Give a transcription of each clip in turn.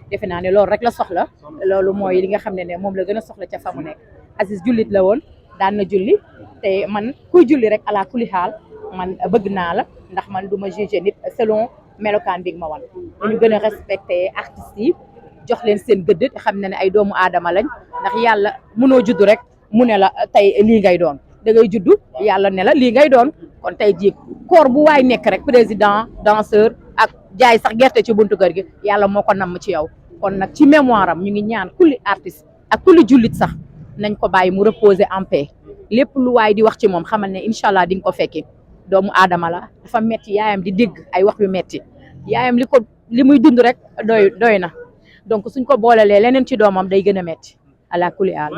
defe naa ne loolu rek la soxla loolu mooy li nga xam ne moom la gën a soxla ca fa mu nekk Aziz jullit la woon daan na julli te man kuy julli rek ala kuli xaal man bëgg naa la ndax man du ma juger nit selon melokaan bi ma wan dañu gën a respecté artistes yi jox leen seen gëdd te xam ne ay doomu aadama lañ ndax yàlla mënoo juddu rek mu ne la tey lii ngay doon da ngay juddu yàlla ne la lii ngay doon kon tey jii koor bu waay nekk rek président danseur ak jaay sax gerte ci buntu kër gi yàlla moo ko namm ci yow kon nag ci mémoire am ñu ngi ñaan kulli artiste ak kulli jullit sax nañ ko bàyyi mu reposer en paix lépp lu waay di wax ci moom xamal ne incha allah di nga ko fekki doomu aadama la dafa metti yaayam di dégg ay wax yu metti yaayam li muy dund rek doy na donc suñ ko boolelee leneen ci doomam day gën a metti ala kulli aal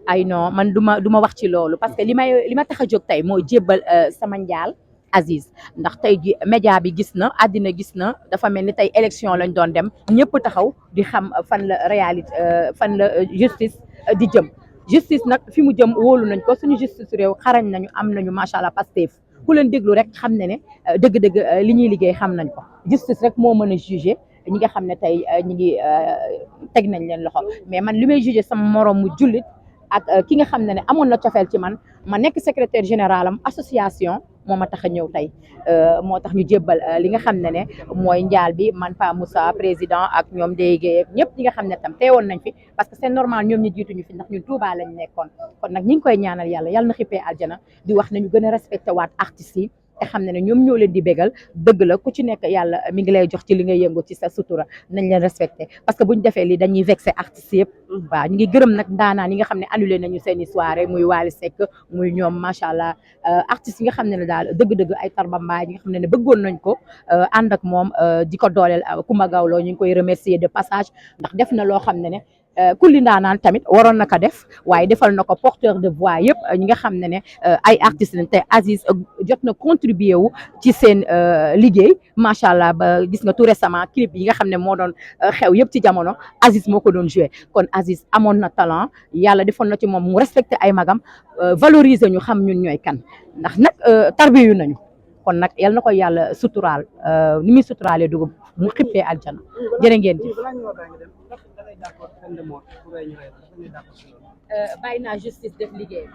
ay non man du ma wax ci loolu parce que li ma tax a jóg tey mooy jébbal sama njaal Aziz ndax tey ji média bi gis na àddina gis na dafa mel ni tey élection lañ doon dem ñëpp taxaw di xam fan la réalité fan la justice di jëm justice nag fi mu jëm wóolu nañ ko suñu justice réew xarañ nañu am nañu macha allah Pastef ku leen déglu rek xam ne dëgg-dëgg li ñuy liggéey xam nañ ko justice rek moo mën a juger ñi nga xam ne tey ñi ngi teg nañ leen loxo mais man li may juger sama morom mu jullit ak ki nga xam ne amoon na cofeel ci man ma nekk secrétaire général am association moo ma tax a ñëw tey moo tax ñu jébbal li nga xam ne mooy njaal bi man Pa Moussa président ak ñoom déggee ñëpp ñi nga xam ne tam teewoon nañ fi parce que c'est normal ñoom ñu jiituñu fi ndax ñun Touba lañ nekkoon kon nag ñi ngi koy ñaanal yàlla na xippee aljana di wax nañu gën a respecté waat artistes yi te xam ne ñoom ñoo leen di bégal dëgg la ku ci nekk yàlla mi ngi lay jox ci li ngay yëngu ci sa sutura nañ leen respecté parce que buñ defee lii dañuy vexé artistes yëpp waaw ñu ngi gërëm nag ndaanaan yi nga xam ne annulé nañu seeni soirée muy Wally Seck muy ñoom macha allah artistes yi nga xam ne daal dëgg-dëgg ay Tarba Mbaye yi nga xam ne bëggoon nañ ko ànd ak moom di ko dooleel Coumba Gawlo ñu ngi koy remercier de passage ndax def na loo xam ne kulli ndaanaan tamit waroon na ko def waaye defal na ko porteur de voix yëpp ñi nga xam ne ay artistes lañ te Aziz jot na contribuer wu ci seen liggéey macha allah ba gis nga tout récemment clip yi nga xam ne moo doon xew yëpp ci jamono Aziz moo ko doon joué kon Aziz amoon na talent yàlla defoon na ci moom mu respecté ay magam valoriser ñu xam ñun ñooy kan ndax nag tarbiyu nañu kon nag yal na ko yàlla suturaal ni muy suturaalee dugub mu xippee aljana jërë ngeen jëf bàyyi naa justice def liggéey